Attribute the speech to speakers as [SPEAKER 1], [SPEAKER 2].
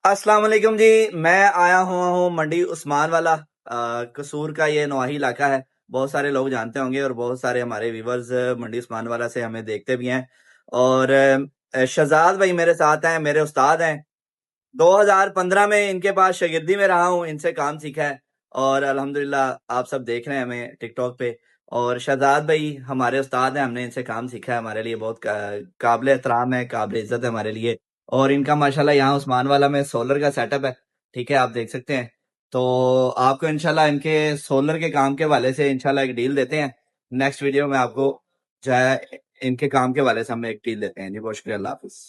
[SPEAKER 1] अस्सलाम वालेकुम जी। मैं आया हुआ हूँ मंडी उस्मान वाला। कसूर का ये नवाही इलाका है। बहुत सारे लोग जानते होंगे और बहुत सारे हमारे व्यूवर्स मंडी उस्मान वाला से हमें देखते भी हैं। और शहजाद भाई मेरे साथ हैं, मेरे उस्ताद हैं। 2015 में इनके पास शागिर्दी में रहा हूँ, इनसे काम सीखा है। और अल्हम्दुलिल्लाह आप सब देख रहे हैं हमें टिकटॉक पे। और शहजाद भाई हमारे उस्ताद हैं, हमने इनसे काम सीखा है। हमारे लिए बहुत काबिल एहतराम है, काबिल इज्जत है हमारे लिए। और इनका माशाल्लाह यहाँ उस्मान वाला में सोलर का सेटअप है। ठीक है, आप देख सकते हैं। तो आपको इंशाल्लाह इनके सोलर के काम के हवाले से इंशाल्लाह एक डील देते हैं। नेक्स्ट वीडियो में आपको जो है इनके काम के हवाले से हम एक डील देते हैं जी। बहुत शुक्रिया, अल्लाह हाफिज।